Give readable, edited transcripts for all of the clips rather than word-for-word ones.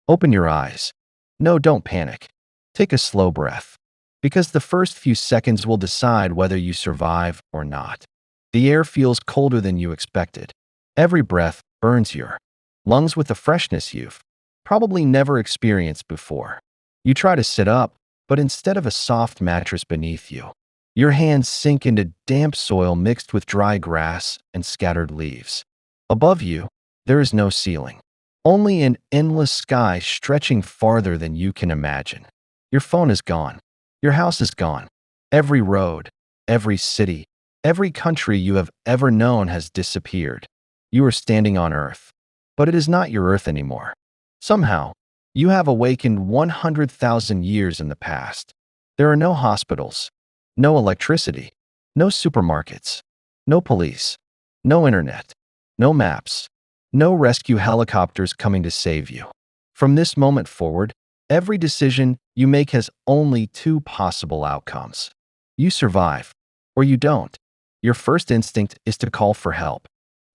Open your eyes. No, don't panic. Take a slow breath. Because the first few seconds will decide whether you survive or not. The air feels colder than you expected. Every breath burns your lungs with a freshness you've probably never experienced before. You try to sit up, but instead of a soft mattress beneath you, your hands sink into damp soil mixed with dry grass and scattered leaves. Above you, there is no ceiling, only an endless sky stretching farther than you can imagine. Your phone is gone. Your house is gone. Every road, every city, every country you have ever known has disappeared. You are standing on Earth, but it is not your Earth anymore. Somehow, you have awakened 100,000 years in the past. There are no hospitals, no electricity, no supermarkets, no police, no internet, no maps, no rescue helicopters coming to save you. From this moment forward, every decision you make has only two possible outcomes. You survive, or you don't. Your first instinct is to call for help.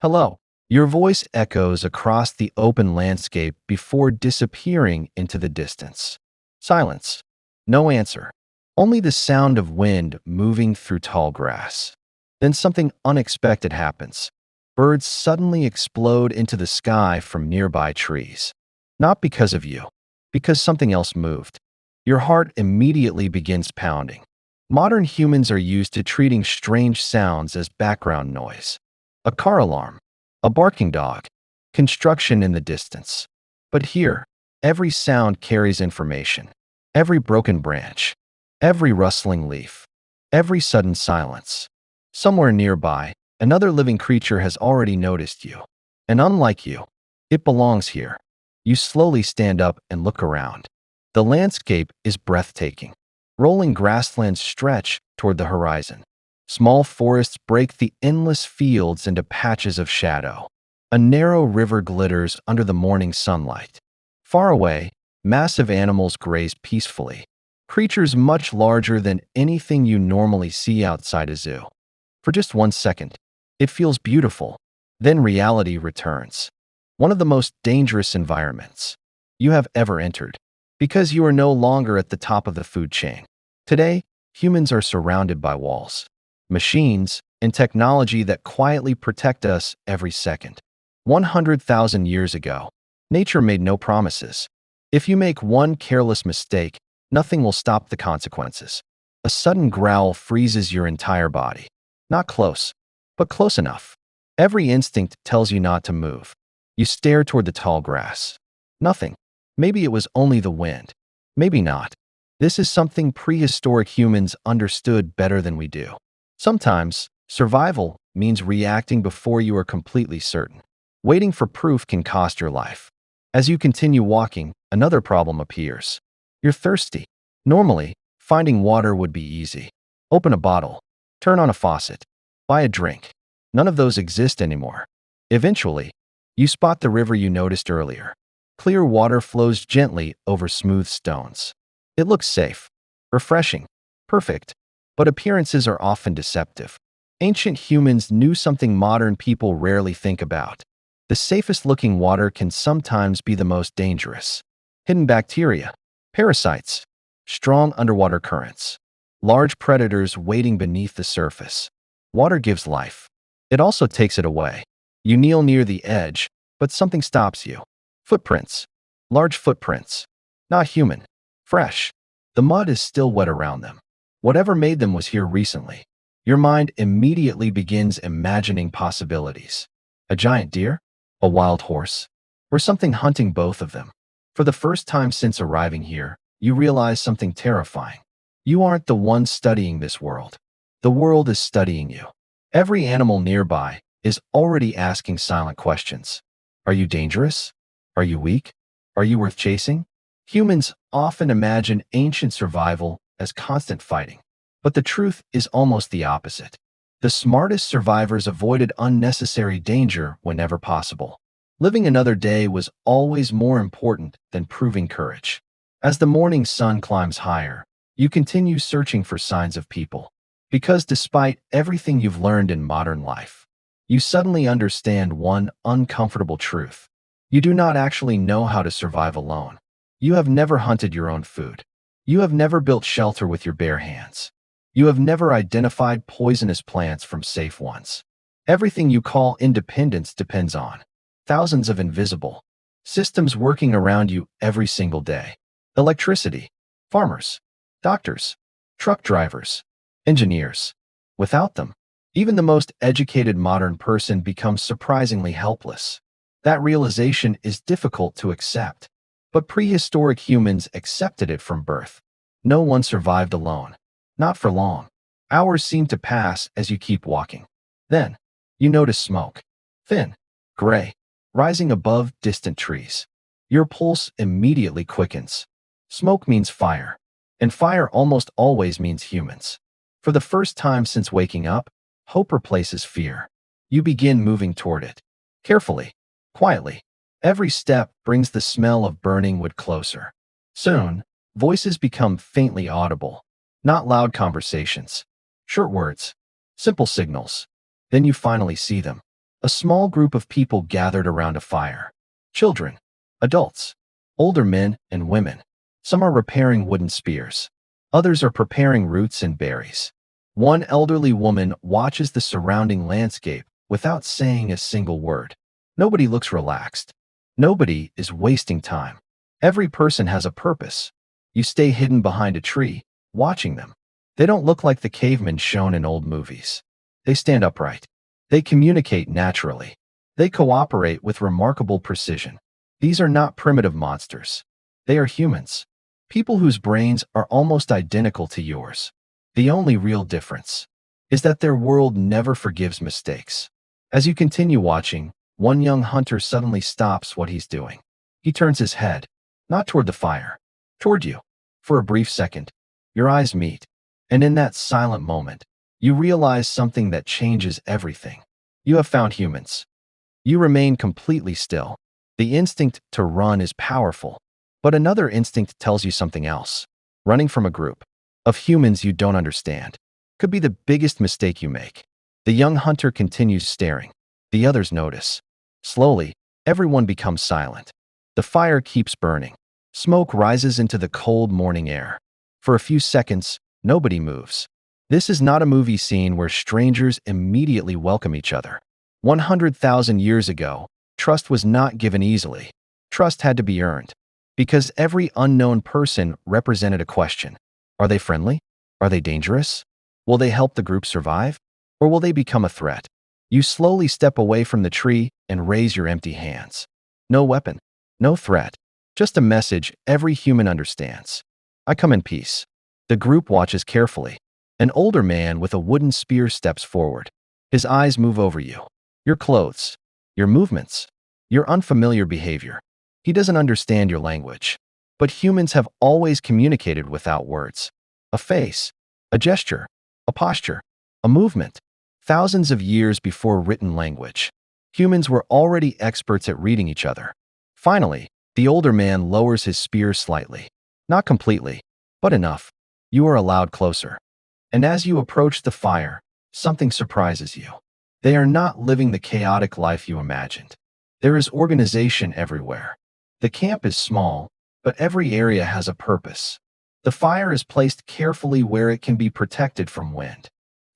Hello. Your voice echoes across the open landscape before disappearing into the distance. Silence. No answer. Only the sound of wind moving through tall grass. Then something unexpected happens. Birds suddenly explode into the sky from nearby trees. Not because of you, because something else moved. Your heart immediately begins pounding. Modern humans are used to treating strange sounds as background noise. A car alarm, a barking dog, construction in the distance. But here, every sound carries information. Every broken branch, every rustling leaf, every sudden silence. Somewhere nearby, another living creature has already noticed you. And unlike you, it belongs here. You slowly stand up and look around. The landscape is breathtaking. Rolling grasslands stretch toward the horizon. Small forests break the endless fields into patches of shadow. A narrow river glitters under the morning sunlight. Far away, massive animals graze peacefully. Creatures much larger than anything you normally see outside a zoo. For just 1 second, it feels beautiful. Then reality returns. One of the most dangerous environments you have ever entered. Because you are no longer at the top of the food chain. Today, humans are surrounded by walls, machines, and technology that quietly protect us every second. 100,000 years ago, nature made no promises. If you make one careless mistake, nothing will stop the consequences. A sudden growl freezes your entire body. Not close, but close enough. Every instinct tells you not to move. You stare toward the tall grass. Nothing. Maybe it was only the wind. Maybe not. This is something prehistoric humans understood better than we do. Sometimes, survival means reacting before you are completely certain. Waiting for proof can cost your life. As you continue walking, another problem appears. You're thirsty. Normally, finding water would be easy. Open a bottle. Turn on a faucet. Buy a drink. None of those exist anymore. Eventually, you spot the river you noticed earlier. Clear water flows gently over smooth stones. It looks safe, refreshing, perfect, but appearances are often deceptive. Ancient humans knew something modern people rarely think about. The safest-looking water can sometimes be the most dangerous. Hidden bacteria, parasites, strong underwater currents, large predators waiting beneath the surface. Water gives life. It also takes it away. You kneel near the edge, but something stops you. Footprints. Large footprints. Not human. Fresh. The mud is still wet around them. Whatever made them was here recently. Your mind immediately begins imagining possibilities. A giant deer? A wild horse? Or something hunting both of them? For the first time since arriving here, you realize something terrifying. You aren't the one studying this world. The world is studying you. Every animal nearby is already asking silent questions. Are you dangerous? Are you weak? Are you worth chasing? Humans often imagine ancient survival as constant fighting. But the truth is almost the opposite. The smartest survivors avoided unnecessary danger whenever possible. Living another day was always more important than proving courage. As the morning sun climbs higher, you continue searching for signs of people. Because despite everything you've learned in modern life, you suddenly understand one uncomfortable truth. You do not actually know how to survive alone. You have never hunted your own food. You have never built shelter with your bare hands. You have never identified poisonous plants from safe ones. Everything you call independence depends on thousands of invisible systems working around you every single day. Electricity, farmers, doctors, truck drivers, engineers. Without them, even the most educated modern person becomes surprisingly helpless. That realization is difficult to accept, but prehistoric humans accepted it from birth. No one survived alone. Not for long. Hours seem to pass as you keep walking. Then, you notice smoke. Thin, gray, rising above distant trees. Your pulse immediately quickens. Smoke means fire, and fire almost always means humans. For the first time since waking up, hope replaces fear. You begin moving toward it. Carefully, quietly. Every step brings the smell of burning wood closer. Soon, voices become faintly audible. Not loud conversations. Short words. Simple signals. Then you finally see them. A small group of people gathered around a fire. Children, adults, older men and women. Some are repairing wooden spears. Others are preparing roots and berries. One elderly woman watches the surrounding landscape without saying a single word. Nobody looks relaxed. Nobody is wasting time. Every person has a purpose. You stay hidden behind a tree, watching them. They don't look like the cavemen shown in old movies. They stand upright. They communicate naturally. They cooperate with remarkable precision. These are not primitive monsters. They are humans. People whose brains are almost identical to yours. The only real difference is that their world never forgives mistakes. As you continue watching, one young hunter suddenly stops what he's doing. He turns his head, not toward the fire, toward you. For a brief second, your eyes meet, and in that silent moment, you realize something that changes everything. You have found humans. You remain completely still. The instinct to run is powerful, but another instinct tells you something else. Running from a group of humans you don't understand could be the biggest mistake you make. The young hunter continues staring. The others notice. Slowly, everyone becomes silent. The fire keeps burning. Smoke rises into the cold morning air. For a few seconds, nobody moves. This is not a movie scene where strangers immediately welcome each other. 100,000 years ago, trust was not given easily. Trust had to be earned. Because every unknown person represented a question. Are they friendly? Are they dangerous? Will they help the group survive? Or will they become a threat? You slowly step away from the tree and raise your empty hands. No weapon, no threat, just a message every human understands. I come in peace. The group watches carefully. An older man with a wooden spear steps forward. His eyes move over you. Your clothes, your movements, your unfamiliar behavior. He doesn't understand your language. But humans have always communicated without words. A face, a gesture, a posture, a movement. Thousands of years before written language, humans were already experts at reading each other. Finally, the older man lowers his spear slightly. Not completely, but enough. You are allowed closer. And as you approach the fire, something surprises you. They are not living the chaotic life you imagined. There is organization everywhere. The camp is small, but every area has a purpose. The fire is placed carefully where it can be protected from wind.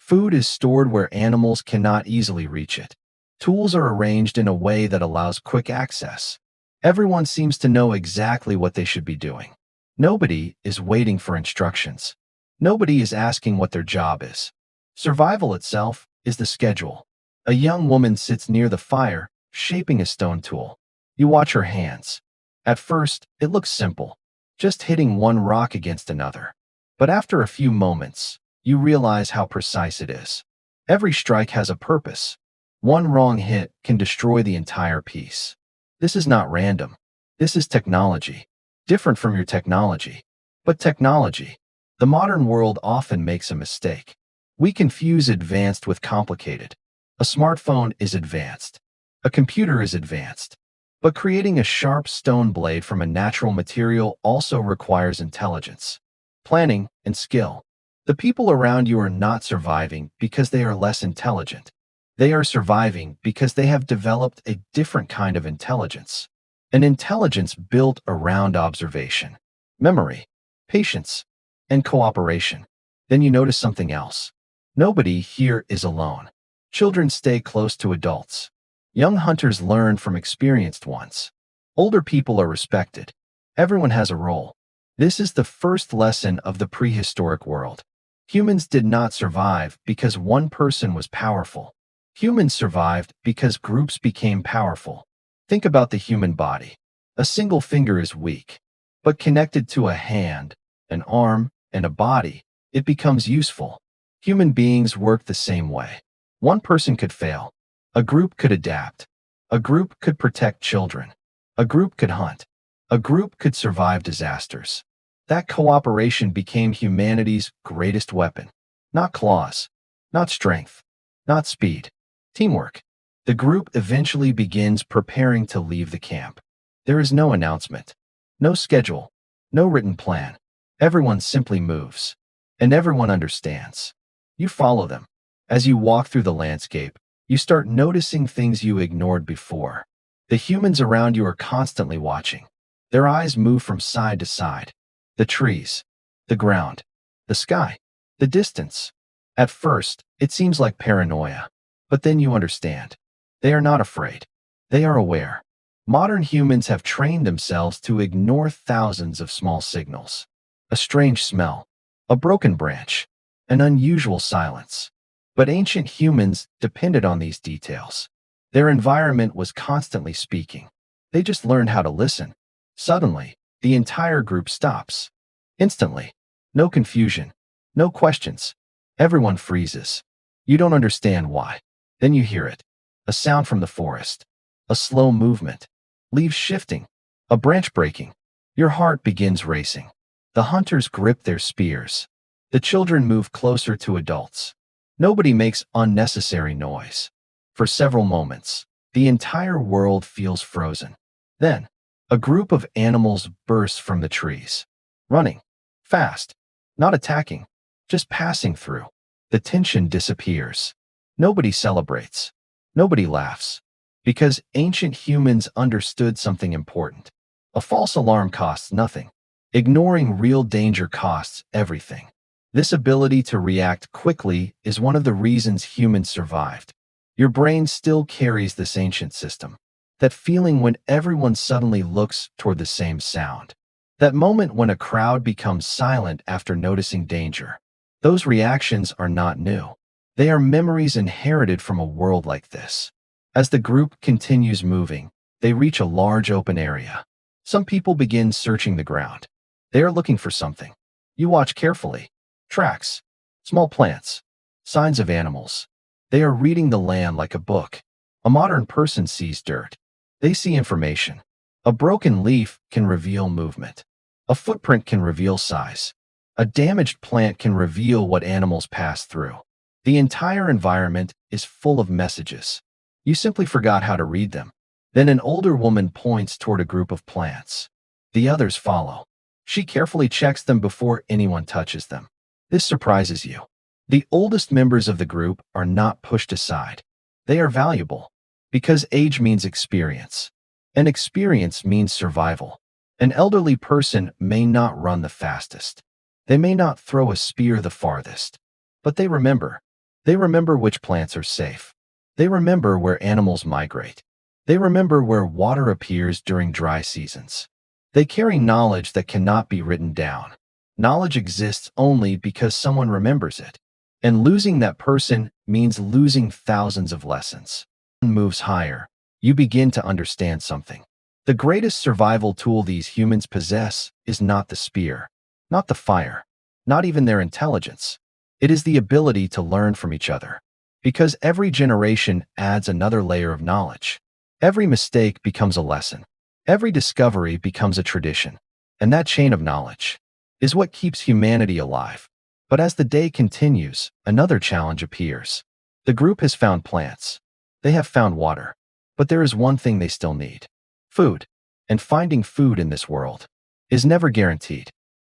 Food is stored where animals cannot easily reach it. Tools are arranged in a way that allows quick access. Everyone seems to know exactly what they should be doing. Nobody is waiting for instructions. Nobody is asking what their job is. Survival itself is the schedule. A young woman sits near the fire, shaping a stone tool. You watch her hands. At first, it looks simple, just hitting one rock against another. But after a few moments, you realize how precise it is. Every strike has a purpose. One wrong hit can destroy the entire piece. This is not random. This is technology. Different from your technology. But technology. The modern world often makes a mistake. We confuse advanced with complicated. A smartphone is advanced. A computer is advanced. But creating a sharp stone blade from a natural material also requires intelligence, planning, and skill. The people around you are not surviving because they are less intelligent. They are surviving because they have developed a different kind of intelligence. an intelligence built around observation, memory, patience, and cooperation. Then you notice something else. Nobody here is alone. Children stay close to adults. Young hunters learn from experienced ones. Older people are respected. Everyone has a role. This is the first lesson of the prehistoric world. Humans did not survive because one person was powerful. Humans survived because groups became powerful. Think about the human body. A single finger is weak, but connected to a hand, an arm, and a body, it becomes useful. Human beings work the same way. One person could fail. A group could adapt. A group could protect children. A group could hunt. A group could survive disasters. That cooperation became humanity's greatest weapon. Not claws, not strength, not speed. Teamwork. The group eventually begins preparing to leave the camp. There is no announcement, no schedule, no written plan. Everyone simply moves, and everyone understands. You follow them. As you walk through the landscape, you start noticing things you ignored before. The humans around you are constantly watching. Their eyes move from side to side. The trees, the ground, the sky, the distance. At first, it seems like paranoia, but then you understand. They are not afraid. They are aware. Modern humans have trained themselves to ignore thousands of small signals. A strange smell, a broken branch, an unusual silence. But ancient humans depended on these details. Their environment was constantly speaking. They just learned how to listen. Suddenly, the entire group stops. Instantly. No confusion. No questions. Everyone freezes. You don't understand why. Then you hear it. A sound from the forest. A slow movement. Leaves shifting. A branch breaking. Your heart begins racing. The hunters grip their spears. The children move closer to adults. Nobody makes unnecessary noise. For several moments, the entire world feels frozen. Then, a group of animals bursts from the trees. Running. Fast. Not attacking. Just passing through. The tension disappears. Nobody celebrates. Nobody laughs. Because ancient humans understood something important. A false alarm costs nothing. Ignoring real danger costs everything. This ability to react quickly is one of the reasons humans survived. Your brain still carries this ancient system. That feeling when everyone suddenly looks toward the same sound. That moment when a crowd becomes silent after noticing danger. Those reactions are not new. They are memories inherited from a world like this. As the group continues moving, they reach a large open area. Some people begin searching the ground. They are looking for something. You watch carefully. Tracks, small plants, signs of animals. They are reading the land like a book. A modern person sees dirt. They see information. A broken leaf can reveal movement. A footprint can reveal size. A damaged plant can reveal what animals pass through. The entire environment is full of messages. You simply forgot how to read them. Then an older woman points toward a group of plants. The others follow. She carefully checks them before anyone touches them. This surprises you. The oldest members of the group are not pushed aside. They are valuable because age means experience, and experience means survival. An elderly person may not run the fastest. They may not throw a spear the farthest, but they remember. They remember which plants are safe. They remember where animals migrate. They remember where water appears during dry seasons. They carry knowledge that cannot be written down. Knowledge exists only because someone remembers it. And losing that person means losing thousands of lessons. Moves higher, you begin to understand something. The greatest survival tool these humans possess is not the spear, not the fire, not even their intelligence. It is the ability to learn from each other. Because every generation adds another layer of knowledge. Every mistake becomes a lesson. Every discovery becomes a tradition. And that chain of knowledge is what keeps humanity alive. But as the day continues, another challenge appears. The group has found plants. They have found water. But there is one thing they still need. Food. And finding food in this world is never guaranteed.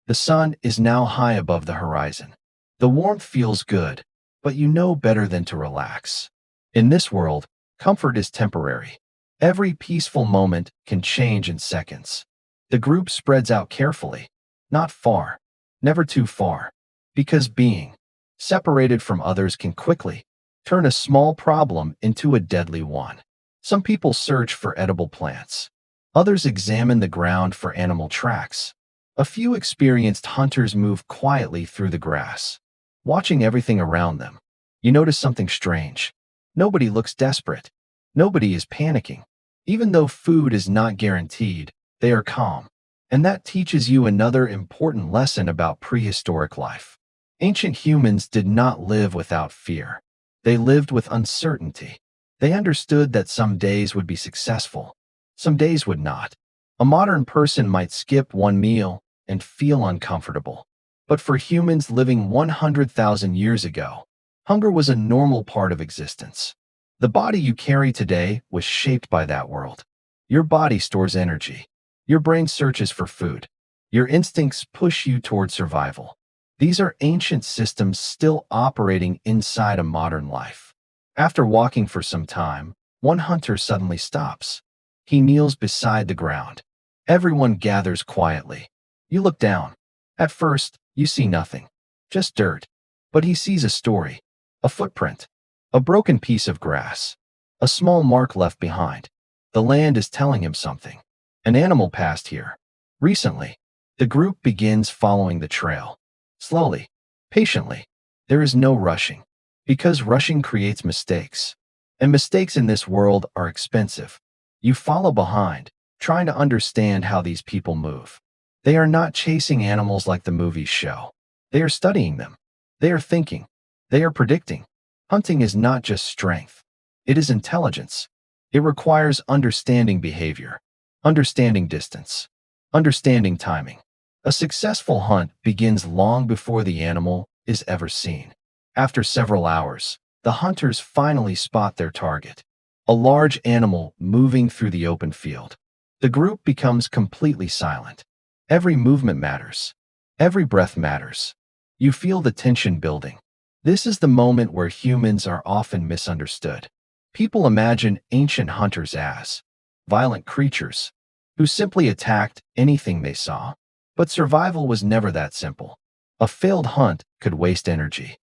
The sun is now high above the horizon. The warmth feels good, but you know better than to relax. In this world, comfort is temporary. Every peaceful moment can change in seconds. The group spreads out carefully, not far, never too far, because being separated from others can quickly turn a small problem into a deadly one. Some people search for edible plants. Others examine the ground for animal tracks. A few experienced hunters move quietly through the grass, watching everything around them. You notice something strange. Nobody looks desperate. Nobody is panicking. Even though food is not guaranteed, they are calm. And that teaches you another important lesson about prehistoric life. Ancient humans did not live without fear. They lived with uncertainty. They understood that some days would be successful, some days would not. A modern person might skip one meal and feel uncomfortable. But for humans living 100,000 years ago, hunger was a normal part of existence. The body you carry today was shaped by that world. Your body stores energy. Your brain searches for food. Your instincts push you toward survival. These are ancient systems still operating inside a modern life. After walking for some time, one hunter suddenly stops. He kneels beside the ground. Everyone gathers quietly. You look down. At first, you see nothing, just dirt. But he sees a story, a footprint, a broken piece of grass, a small mark left behind. The land is telling him something. An animal passed here recently. The group begins following the trail. Slowly, patiently. There is no rushing, because rushing creates mistakes. And mistakes in this world are expensive. You follow behind, trying to understand how these people move. They are not chasing animals like the movies show. They are studying them. They are thinking. They are predicting. Hunting is not just strength. It is intelligence. It requires understanding behavior, understanding distance, understanding timing. A successful hunt begins long before the animal is ever seen. After several hours, the hunters finally spot their target, a large animal moving through the open field. The group becomes completely silent. Every movement matters. Every breath matters. You feel the tension building. This is the moment where humans are often misunderstood. People imagine ancient hunters as violent creatures who simply attacked anything they saw. But survival was never that simple. A failed hunt could waste energy.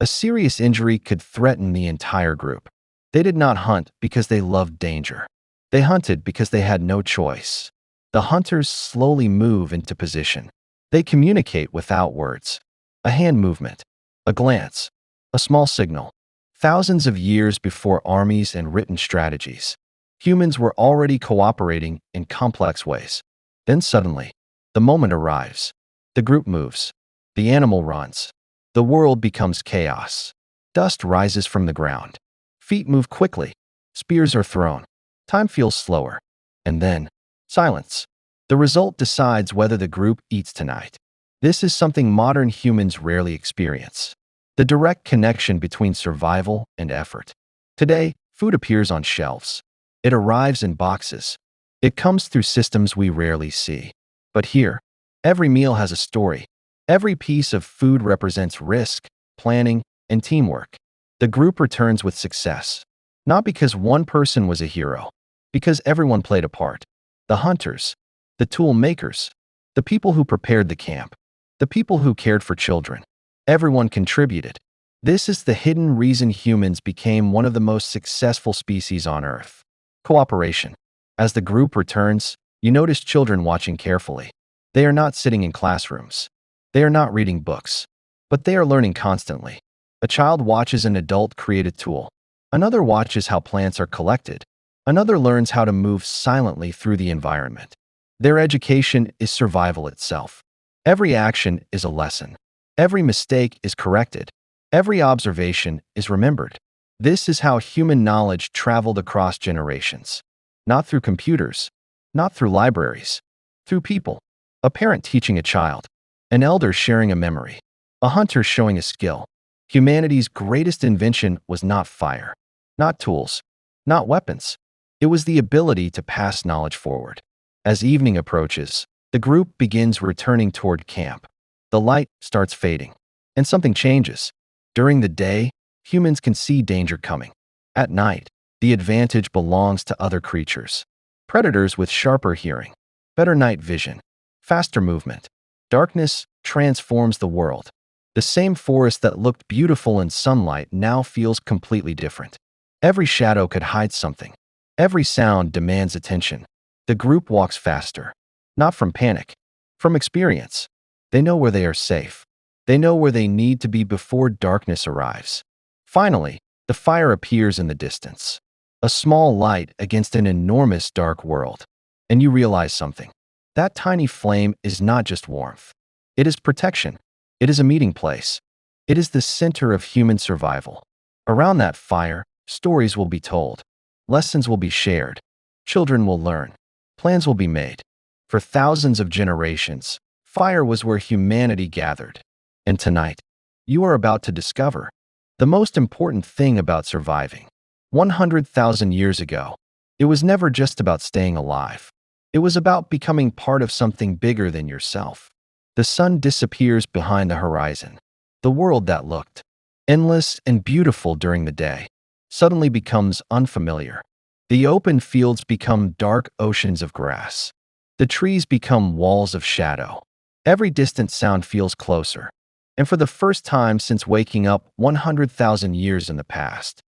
A serious injury could threaten the entire group. They did not hunt because they loved danger. They hunted because they had no choice. The hunters slowly move into position. They communicate without words. A hand movement, a glance, a small signal. Thousands of years before armies and written strategies, humans were already cooperating in complex ways. Then suddenly, the moment arrives. The group moves. The animal runs. The world becomes chaos. Dust rises from the ground. Feet move quickly. Spears are thrown. Time feels slower. And then, silence. The result decides whether the group eats tonight. This is something modern humans rarely experience. The direct connection between survival and effort. Today, food appears on shelves. It arrives in boxes. It comes through systems we rarely see. But here, every meal has a story. Every piece of food represents risk, planning, and teamwork. The group returns with success, not because one person was a hero, because everyone played a part. The hunters, the tool makers, the people who prepared the camp, the people who cared for children. Everyone contributed. This is the hidden reason humans became one of the most successful species on Earth. Cooperation. As the group returns, you notice children watching carefully. They are not sitting in classrooms. They are not reading books. But they are learning constantly. A child watches an adult create a tool. Another watches how plants are collected. Another learns how to move silently through the environment. Their education is survival itself. Every action is a lesson. Every mistake is corrected. Every observation is remembered. This is how human knowledge traveled across generations. Not through computers, not through libraries, through people. A parent teaching a child, an elder sharing a memory, a hunter showing a skill. Humanity's greatest invention was not fire, not tools, not weapons. It was the ability to pass knowledge forward. As evening approaches, the group begins returning toward camp. The light starts fading, and something changes. During the day, humans can see danger coming. At night, The advantage belongs to other creatures. Predators with sharper hearing, better night vision, faster movement. Darkness transforms the world. The same forest that looked beautiful in sunlight now feels completely different. Every shadow could hide something. Every sound demands attention. The group walks faster, not from panic, from experience. They know where they are safe. They know where they need to be before darkness arrives. Finally, the fire appears in the distance. A small light against an enormous dark world. And you realize something. That tiny flame is not just warmth. It is protection. It is a meeting place. It is the center of human survival. Around that fire, stories will be told. Lessons will be shared. Children will learn. Plans will be made. For thousands of generations, fire was where humanity gathered. And tonight, you are about to discover the most important thing about surviving. 100,000 years ago, it was never just about staying alive. It was about becoming part of something bigger than yourself. The sun disappears behind the horizon. The world that looked endless and beautiful during the day suddenly becomes unfamiliar. The open fields become dark oceans of grass. The trees become walls of shadow. Every distant sound feels closer. And for the first time since waking up 100,000 years in the past,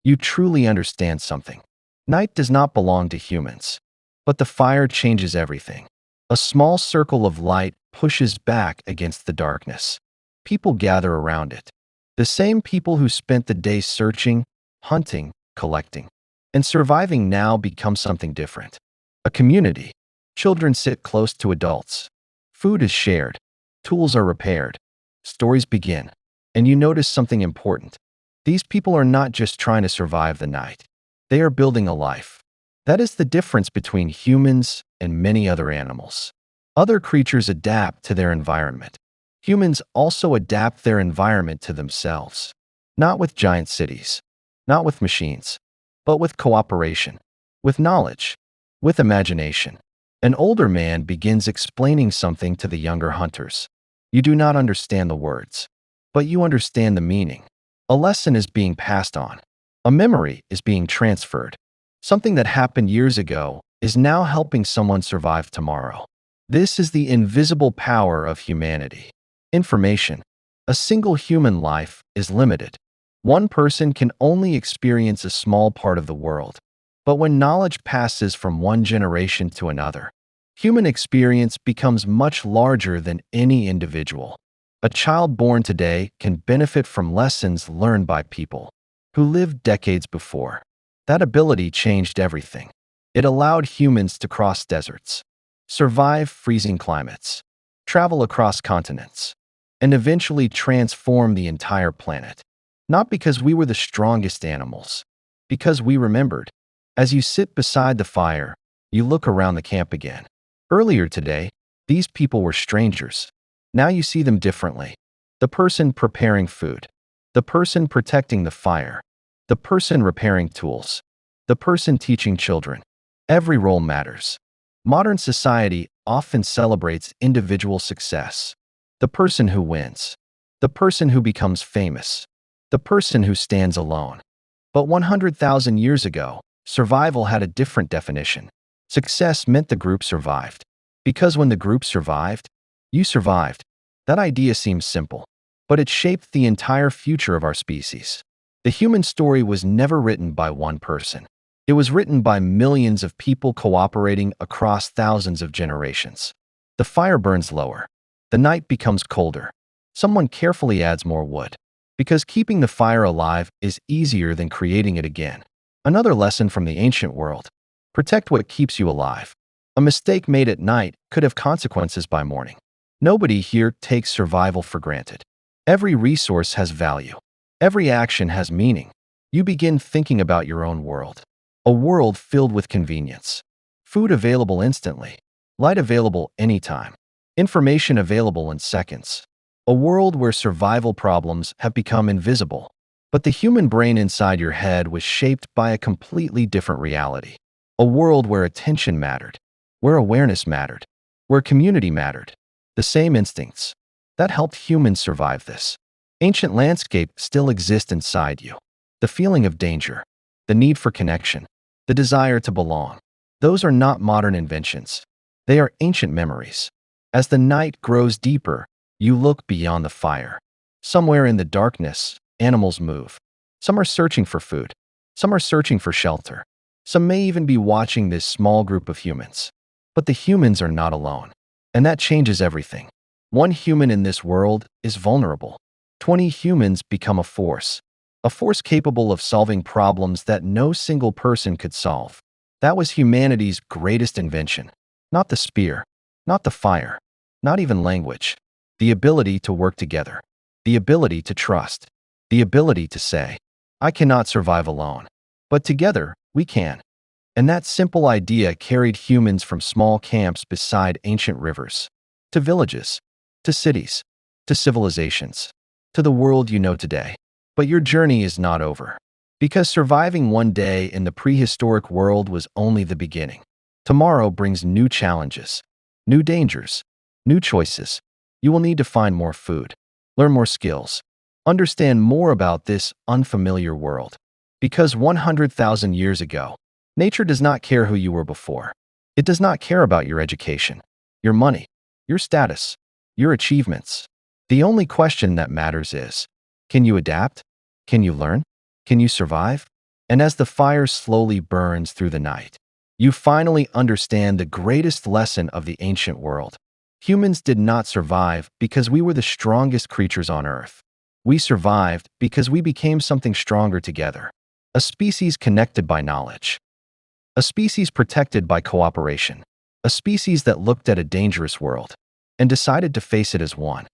you truly understand something. Night does not belong to humans. But the fire changes everything. A small circle of light pushes back against the darkness. People gather around it. The same people who spent the day searching, hunting, collecting, and surviving now become something different. A community. Children sit close to adults. Food is shared. Tools are repaired. Stories begin. And you notice something important. These people are not just trying to survive the night. They are building a life. That is the difference between humans and many other animals. Other creatures adapt to their environment. Humans also adapt their environment to themselves. Not with giant cities, not with machines, but with cooperation, with knowledge, with imagination. An older man begins explaining something to the younger hunters. You do not understand the words, but you understand the meaning. A lesson is being passed on. A memory is being transferred. Something that happened years ago is now helping someone survive tomorrow. This is the invisible power of humanity. Information. A single human life is limited. One person can only experience a small part of the world. But when knowledge passes from one generation to another, human experience becomes much larger than any individual. A child born today can benefit from lessons learned by people who lived decades before. That ability changed everything. It allowed humans to cross deserts, survive freezing climates, travel across continents, and eventually transform the entire planet. Not because we were the strongest animals, because we remembered. As you sit beside the fire, you look around the camp again. Earlier today, these people were strangers. Now you see them differently. The person preparing food, the person protecting the fire, the person repairing tools, the person teaching children. Every role matters. Modern society often celebrates individual success. The person who wins, the person who becomes famous, the person who stands alone. But 100,000 years ago, survival had a different definition. Success meant the group survived. Because when the group survived, you survived. That idea seems simple, but it shaped the entire future of our species. The human story was never written by one person. It was written by millions of people cooperating across thousands of generations. The fire burns lower. The night becomes colder. Someone carefully adds more wood. Because keeping the fire alive is easier than creating it again. Another lesson from the ancient world. Protect what keeps you alive. A mistake made at night could have consequences by morning. Nobody here takes survival for granted. Every resource has value. Every action has meaning. You begin thinking about your own world. A world filled with convenience. Food available instantly. Light available anytime. Information available in seconds. A world where survival problems have become invisible. But the human brain inside your head was shaped by a completely different reality. A world where attention mattered, where awareness mattered, where community mattered. The same instincts that helped humans survive this ancient landscape still exist inside you. The feeling of danger, the need for connection, the desire to belong. Those are not modern inventions. They are ancient memories. As the night grows deeper, you look beyond the fire. Somewhere in the darkness, animals move. Some are searching for food. Some are searching for shelter. Some may even be watching this small group of humans. But the humans are not alone. And that changes everything. One human in this world is vulnerable. 20 humans become a force capable of solving problems that no single person could solve. That was humanity's greatest invention. Not the spear, not the fire, not even language. The ability to work together. The ability to trust. The ability to say, I cannot survive alone. But together, we can. And that simple idea carried humans from small camps beside ancient rivers, to villages, to cities, to civilizations, to the world you know today. But your journey is not over. Because surviving one day in the prehistoric world was only the beginning. Tomorrow brings new challenges, new dangers, new choices. You will need to find more food, learn more skills, understand more about this unfamiliar world. Because 100,000 years ago, nature does not care who you were before. It does not care about your education, your money, your status, your achievements. The only question that matters is, can you adapt? Can you learn? Can you survive? And as the fire slowly burns through the night, you finally understand the greatest lesson of the ancient world. Humans did not survive because we were the strongest creatures on Earth. We survived because we became something stronger together. A species connected by knowledge. A species protected by cooperation. A species that looked at a dangerous world and decided to face it as one.